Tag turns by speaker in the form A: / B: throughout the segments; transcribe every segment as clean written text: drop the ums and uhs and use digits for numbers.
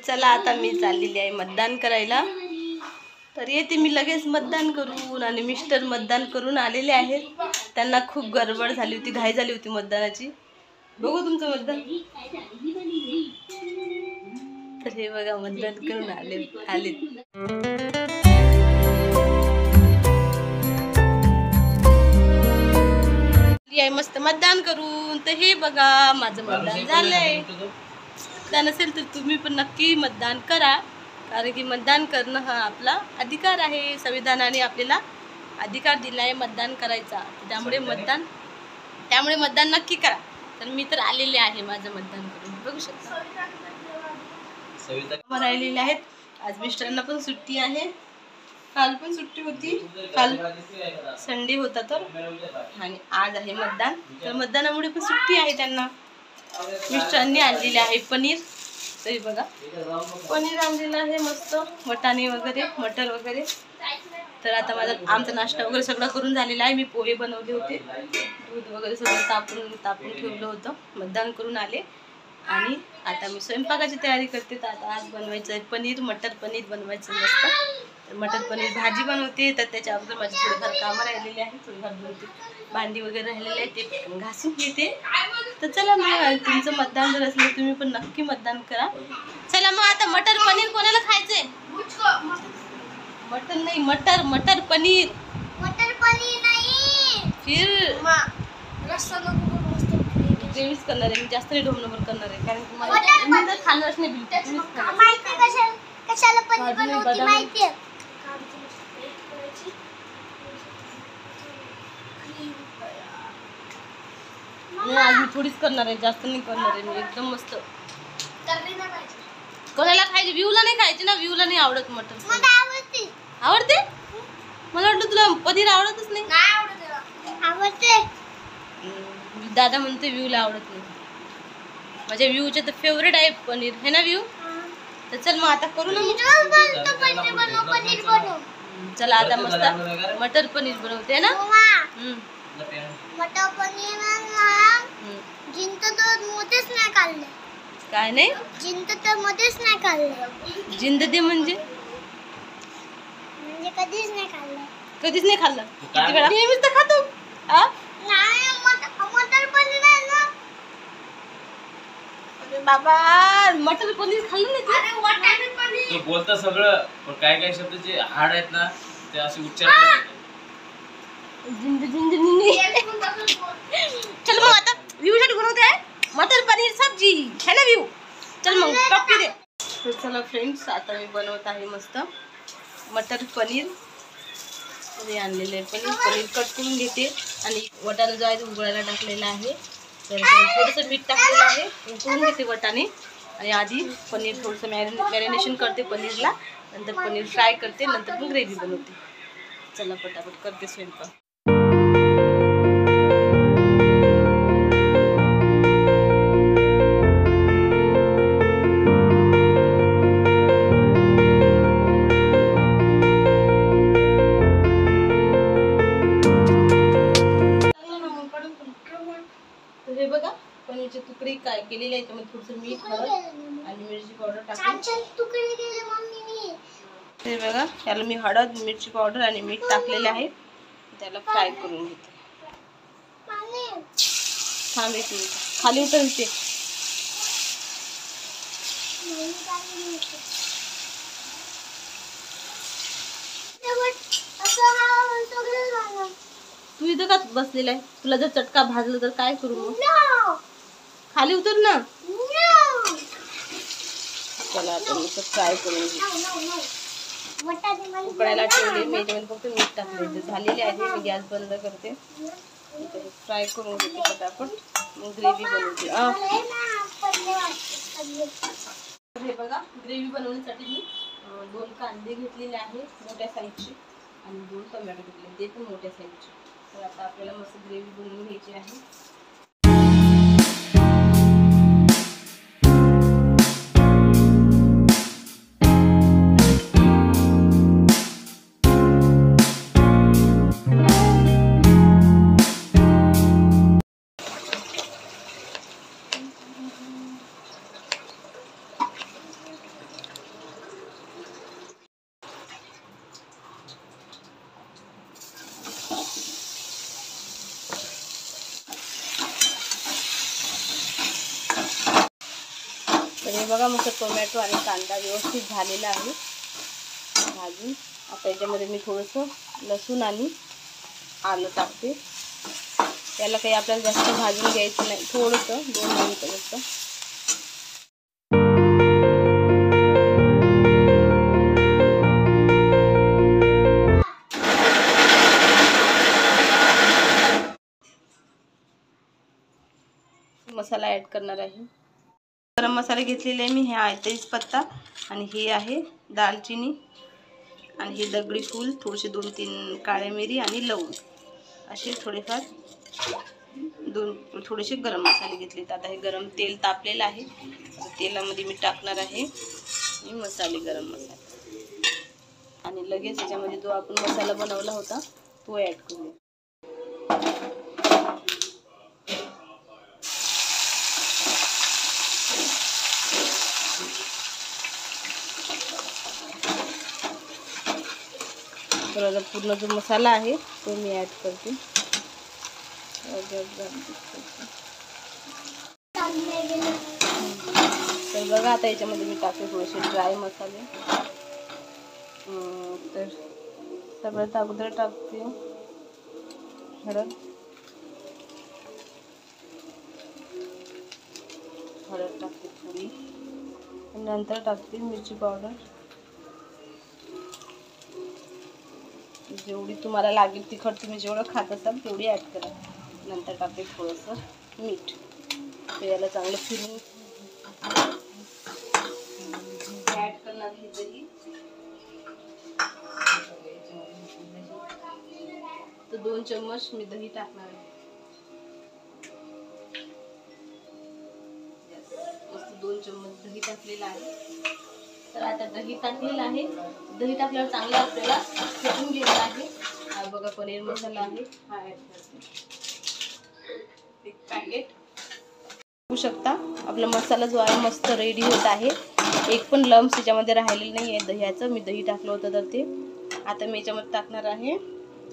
A: चला आता मी चाललेली आहे मतदान करायला. तर येते मी लगेच मतदान करून. आणि मिस्टर मतदान करून आलेले आहेत. त्यांना खूप गडबड झाली होती, घाई झाली होती मतदानाची. बघू तुमचं मतदान. तर हे बघा मतदान करून आले. मस्त मतदान करून. तर हे बघा माझं मतदान झालंय. मतदान असेल तर तुम्ही पण नक्की मतदान करा, कारण की मतदान करणं हा आपला अधिकार आहे. संविधानाने आपल्याला अधिकार दिला आहे मतदान करायचा. त्यामुळे मतदान नक्की करा. तर मी तर आलेले आहे माझं मतदान करून, बघू शकता. राहिलेले आहेत. आज मिस्टरांना पण सुट्टी आहे. काल पण सुट्टी होती, काल संडे होता तर. आणि आज आहे मतदान, तर मतदानामुळे पण सुट्टी आहे त्यांना. मिस्टरांनी आणलेले आहे पनीर. तरी बघा पनीर आणलेलं आहे मस्त, वटाणे वगैरे, मटर वगैरे. तर आता आमचा नाश्ता वगैरे सगळं करून झालेला आहे. मी पोहे बनवले होते, दूध वगैरे सगळं तापून ठेवलं होतं. मतदान करून आले आणि आता मी स्वयंपाकाची तयारी करते. तर आता आज बनवायचं आहे पनीर, मटर पनीर बनवायचं मस्त. तर मटर पनीर भाजी बनवते. तर त्याच्या अगोदर माझी थोडीफार कामं राहिलेली आहे, थोडीफार बनवते. भांडी वगैरे राहिलेले आहे ते घासून घेते. तर चला मग, तुमचं मतदान जर असलं तुम्ही पण नक्की मतदान करा. चला मग आता मटर पनीर कोणाला खायचंय? मटर नाही, मटर पनीर. मटर पनीर नाही, फिर रस्सा ग्रेव्हीच करणार आहे मी. जास्त नाही ढोमणभर करणार आहे, कारण की मला खाल्लंच नाही बिलकुल. कशाला पनीर बनवते माहिती आहे? आज मी थोडीच करणार आहे, जास्त नाही करणार आहे मी. एकदम मस्त. कोणाला खायची? व्ह्यूला नाही खायची ना, व्ह्यूला नाही आवडत मटर. आवडते? मला वाटलं तुला पनीर आवडतच नाही. आवडते. दादा म्हणते व्ह्यूला आवडत नाही. माझ्या व्ह्यूचे तर फेवरेट आहे पनीर, है ना व्ह्यू? तर चल मग आता करू ना. चला आता मस्त मटर पनीर बनवते ना. मटर पनीर जिंत तर मध्येच नाही काढले. काय नाही? जिंत तर मध्येच नाही काढले. जिंत ते म्हणजे कधीच नाही खाल्लं. कधीच नाही खाल्लं? किती वेळा? नेहमीच तर खातो. नाही, मटर पनीर आहे ना. अरे बाबा, मटर पनीर खाल्लं नाही? अरे वाटाणे पनीर. तो बोलता सगळं, पण काय शब्द जे हार्ड आहेत ना ते असे उच्चार करतात. चल मग आता व्ह्यू साठी बनवते मटर पनीर सब्जी, है ना व्ह्यू? चल मग टॉपी दे. तर चला फ्रेंड्स, आता मी बनवत आहे मस्त मटर पनीर. हे आणलेले पनीर कट करून घेते. आणि वटाणा जो आहे तो उकळायला टाकलेला आहे. तर थोडंसं मीठ टाकलेलं आहे, उकळून घेते वटाणे. आणि आधी पनीर थोडंसं मॅरिनेशन करते पनीरला, नंतर पनीर फ्राय करते, नंतर मग ग्रेव्ही बनवते. चला पटापट करते स्वयंपाक. हे बघा पनीरचे तुकडे काय केलेले आहेत. त्यामध्ये थोडंसं मीठ, हळद आणि मिरची पावडर टाकली. हे बघा याला मी हळद, मिरची पावडर आणि मीठ टाकलेले आहे. त्याला फ्राय करून घेते. थांब एक मिनिट, खाली उतरते. तू इथं का बसलेला आहे? तुला जर चटका भाजला तर काय करू मग? खाली उतर ना. चला आता मी फ्राय करून घेते. उकळायला ठेवले मी, याच्यामध्ये फक्त मीठ टाकले. झालेले आहे. मी गॅस बंद करते. फ्राय करून घेते पटापट, मग ग्रेव्ही बनवते. हे बघा ग्रेव्ही बनवण्यासाठी मी 2 कांदे घेतलेले आहे मोठ्या साईजचे, आणि 2 टोमॅटो घेतले, ते पण मोठ्या साईजचे. तर आता आपल्याला मस्त ग्रेव्ही बनवून घ्यायची आहे. हे बघा मस्त टोमॅटो आणि कांदा व्यवस्थित झालेला आहे भाजून. आता याच्यामध्ये मी थोडंसं लसूण आणि आलं टाकते. त्याला काही आपल्याला जास्त भाजून घ्यायचं नाही, थोडंसं 2 मिनिटं फक्त. मसाला ॲड करणार आहे. गरम मसाले घेतलेले आहे मी. हे आहे तेजपत्ता आणि हे आहे दालचिनी आणि हे दगडी फूल, थोडेसे 2-3 काळे मिरी आणि लवंग असे थोडेफार थोडेसे गरम मसाले घेतलेत. आता हे गरम तेल तापलेलं आहे. तेलामध्ये मी टाकणार आहे मसाले, गरम मसाले आणि लगेच याच्यामध्ये जो आपण मसाला बनवला होता तो ॲड करूया. तर पूर्ण जो मसाला आहे तो मी ॲड करते. तर बघा आता याच्यामध्ये मी टाकते थोडेसे ड्राय मसाले. तर सगळ्यात अगोदर टाकते हळद टाकते थोडी, नंतर टाकते मिरची पावडर. जेवढी तुम्हाला लागेल तिखट, तुम्ही जेवढं खात असाल तेवढी ॲड करा. नंतर टाकते थोडंसं मीठ. तर याला चांगलं फिरून ॲड करणार आहे दही. तर 2 चम्मच मी दही टाकणार आहे. मस्त 2 चम्मच दही टाकलेलं आहे. तर आता दही टाकलेलं आहे. दही टाकल्यावर चांगलं आपल्याला फेटून घ्यायचं आहे. हा बघा पनीर मसाला आहे, हा ॲड करते 1 पॅकेट. बघू शकता आपला मसाला जो आहे मस्त रेडी होत आहे. एक पण लम्स याच्यामध्ये राहिलेलं नाही आहे दह्याचं. मी दही टाकलं होतं तर ते. आता मी याच्यामध्ये टाकणार आहे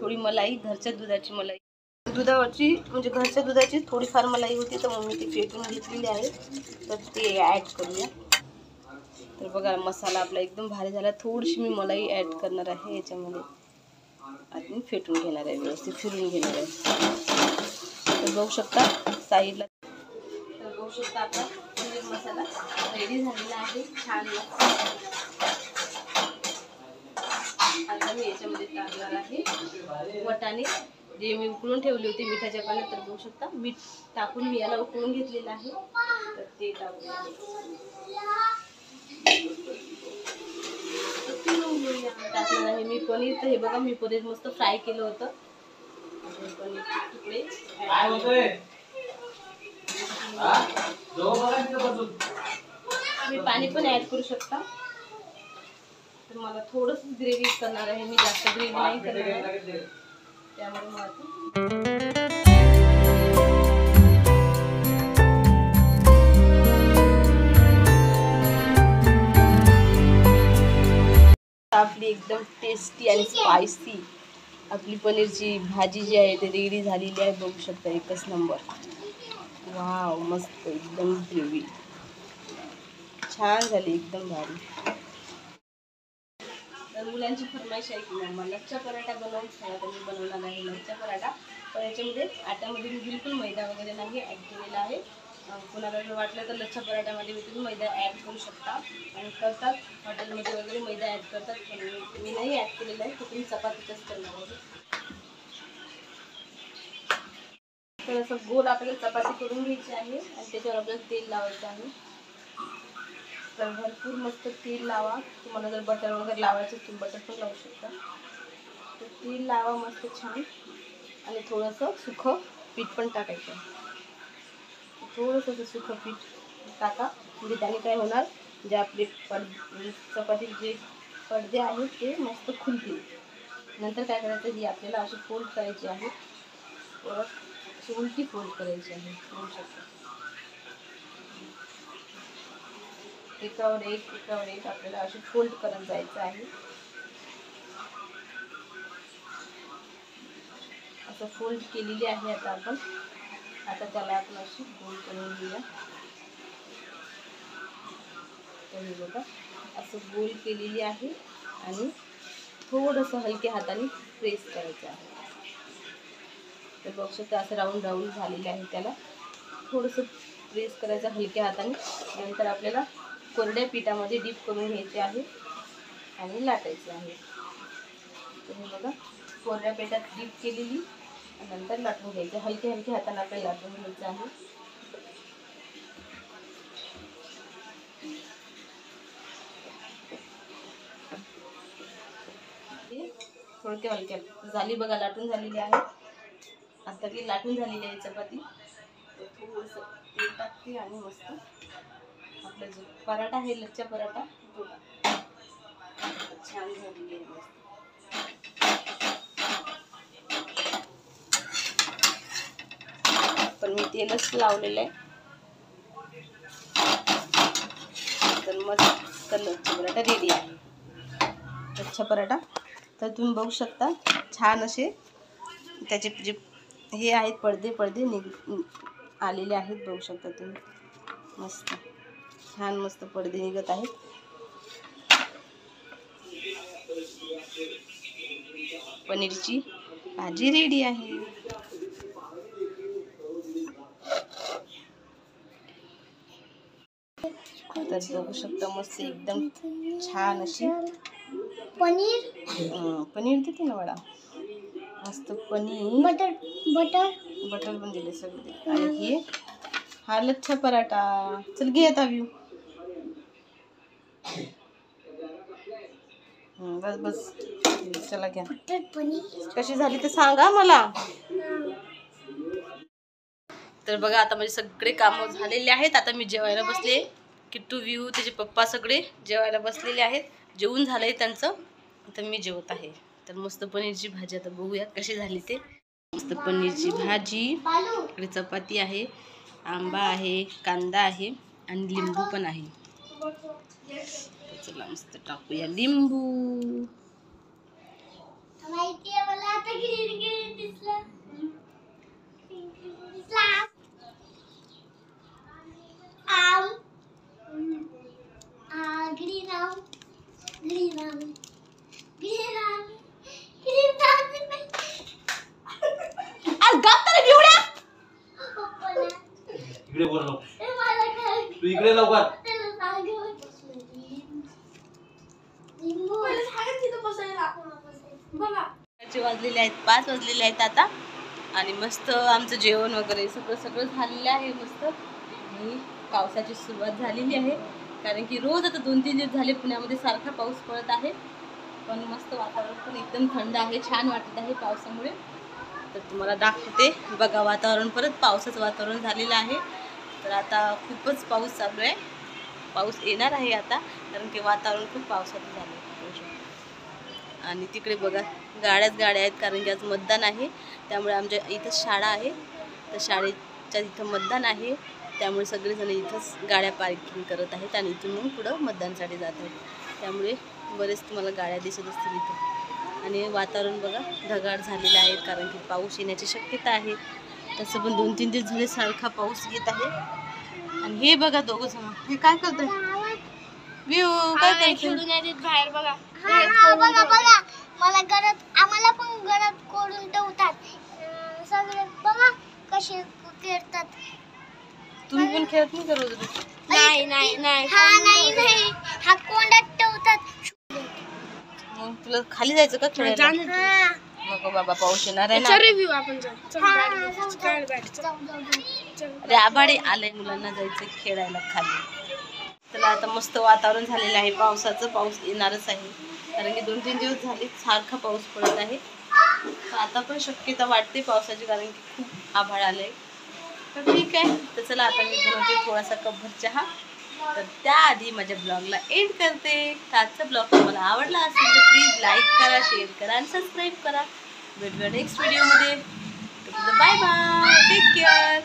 A: थोडी मलाई, घरच्या दुधाची मलाई. दुधावरची म्हणजे घरच्या दुधाची थोडीफार मलाई होती तर मग मी ती फेटून घेतलेली आहे. तर ते ॲड करूया. तर बघा मसाला आपला एकदम भारी झाला. थोडीशी मी मलाई ॲड करणार आहे याच्यामध्ये. आता मी फेटून घेणार आहे, व्यवस्थित फिरून घेणार आहे. तर बघू शकता साईडला. तर बघू शकता आपला पनीर मसाला रेडी झालेला आहे छान. आता मी याच्यामध्ये टाकणार आहे वाटाणे, जे मी उकळून ठेवले होते मिठाच्या पाण्यात. तर बघू शकता मीठ टाकून मी याला उकळून घेतलेलं आहे. तर ते टाकूया. टाकणार आहे मी पनीर. तर हे बघा मी पनीर मस्त फ्राय केलं होतं. पनीरचे तुकडे मी पाणी पण ॲड करू शकता. तर मला थोडंसं ग्रेव्ही करणार आहे मी, जास्त ग्रेव्ही नाही करणार आहे. त्यामुळे मला आपली एकदम टेस्टी आणि स्पायसी आपली पनीरची भाजी जी आहे ती रेडी झालेली आहे. बघू शकता एकच नंबर. वाव, मस्त एकदम ग्रेव्ही छान झाली, एकदम भारी. तर मुलांची फरमाईश आहे की मम्मा लच्छा पराठा बनवून खायला. तर मी बनवणार आहे लच्छा पराठा. पण याच्यामध्ये आट्यामध्ये मी बिलकुल मैदा वगैरे नाही ॲड केलेला आहे. कुणाला जर वाटलं तर लच्छा पराठ्यामध्ये तुम्ही मैदा ॲड करू शकता. आणि करतात हॉटेलमध्ये वगैरे मैदा ॲड करतात, पण मी नाही ॲड केलेलं आहे. तर तुम्ही चपातीच करणार आहे. तर असं गोल आपल्याला चपाती करून घ्यायची आहे आणि त्याच्यावर आपल्याला तेल लावायचं आहे. तर भरपूर मस्त तेल लावा. तुम्हाला जर बटर वगैरे लावायचं तुम्ही बटर पण लावू शकता. तर तेल लावा मस्त छान. आणि थोडंसं सुखं पीठ पण टाकायचं. थोडंसं सुखं पीठ टाका, म्हणजे त्याने काय होणार, जे आपले चपातीचे जे पडदे आहेत ते मस्त खुलतील. नंतर काय करायचं, ही आपल्याला अशी फोल्ड करायची आहे. परत अशी उलटी फोल्ड करायची आहे. होऊ शकतं एकावर एक आपल्याला अशी फोल्ड करत जायचं आहे. असं फोल्ड केलेली आहे आता आपण. आता त्याला आपण अशी फोल्ड करून घेऊया. तर हे बघा असं गोल केलेली आहे आणि थोडंसं हलक्या हाताने प्रेस करायचं आहे. तर बघू शकता असं राऊंड राऊंड झालेलं आहे. त्याला थोडंसं प्रेस करायचं हलक्या हाताने. नंतर आपल्याला कोरड्या पिठामध्ये डीप करून घ्यायचे आहे आणि लाटायचे आहे. तर हे बघा कोरड्या पिठात डीप केलेली नंतर लाटून घ्यायचं. हलक्या हलक्या हाताने आपल्याला लाटून घ्यायचं आहे. थोडक्या हलक्या झाली बघा, लाटून झालेली आहे. आता ती लाटून झालेली आहे चपाती. थोडंसं तेल टाकते आणि मस्त आपला जो पराठा आहे लच्छा पराठा तो छान झालेली आहे मस्त. पण मी तेलच लावलेलं आहे. तर मस्त लच्छा पराठा रेडी आहे. लच्छा पराठा तर तुम्ही बघू शकता छान असे त्याचे जे हे आहेत पडदे आलेले आहेत. बघू शकता तुम्ही मस्त छान मस्त पडदे निघत आहेत. पनीरची भाजी रेडी आहे. तर बघू शकता मस्त एकदम छान अशी पनीर देते ना वडा. मस्त पनीर बटर पण दिले सगळे. आणि हे हा लच्छा पराठा. चल घे आता व्ह्यू. बस बस चला घ्या. कशी झाली ते सांगा मला. तर बघा आता माझे सगळे कामं झालेले आहेत. आता मी जेवायला बसले. किट्टू व्ह्यू त्याचे पप्पा सगळे जेवायला बसलेले आहेत. जेवून झालंय त्यांचं. आता मी जेवत आहे. तर मस्त पनीरची भाजी आता बघूया कशी झाली ते. मस्त पनीरची भाजी, इकडे चपाती आहे, आंबा आहे, कांदा आहे आणि लिंबू पण आहे. चला मस्त टाकूया लिंबू.
B: इकडे लवकर
A: वाजलेले आहेत 5 वाजलेले आहेत आता. आणि मस्त आमचं जेवण वगैरे सगळं झालेलं आहे मस्त. आणि पावसाची सुरुवात झालेली आहे. कारण की रोज आता 2-3 दिवस झाले पुण्यामध्ये सारखा पाऊस पडत आहे. पण मस्त वातावरण पण एकदम थंड आहे. छान वाटत आहे पावसामुळे. तर तुम्हाला दाखवते बघा वातावरण. परत पावसाचं वातावरण झालेलं आहे. तर आता खूपच पाऊस चालू आहे. पाऊस येणार आहे आता कारण की वातावरण खूप पावसाचं झालं आहे. आणि तिकडे बघा गाड्या आहेत कारण की आज मतदान आहे. त्यामुळे आमच्या इथं शाळा आहे. तर शाळेच्या इथं मतदान आहे. त्यामुळे सगळेजण इथंच गाड्या पार्किंग करत आहेत आणि इथून मग पुढं मतदानसाठी जात आहेत. त्यामुळे बरेच तुम्हाला गाड्या दिसत असतील इथं. आणि वातावरण बघा ढगाळ झालेलं आहे कारण की पाऊस येण्याची शक्यता आहे. तसं पण 2-3 दिवस झाले सारखा पाऊस येत आहे. आणि हे बघा दोघं जण हे काय करतोय व्ह्यू काय करतोय
C: बाहेर बघा. बघा मला घरात आम्हाला पण घरात कोडून ठेवतात सगळे. बघा कसे खेळतात.
A: तुम्ही पण खेळत नाही का रोज?
C: नाही हा कोंडात ठेवतात.
A: मग तुला खाली जायचं का खेळायला? नको बाबा पाऊस येणार आहे ना. अरे आभाळे आलंय मुलांना जायचं खेळायला खाली. त्याला आता मस्त वातावरण झालेलं आहे पावसाचं. पाऊस येणारच आहे कारण की 2-3 दिवस झाले सारखा पाऊस पडत आहे. तर आता पण शक्यता वाटते पावसाची कारण की खूप आभाळ आलंय. तर ठीक आहे. तर चला आता मी बनवते थोडासा कपभर चहा. तर त्याआधी माझ्या ब्लॉगला एंड करते. तर आजचा ब्लॉग तुम्हाला आवडला असेल तर प्लीज लाईक करा, शेअर करा आणि सबस्क्राईब करा. भेटूया नेक्स्ट व्हिडिओमध्ये. Bye bye, take care.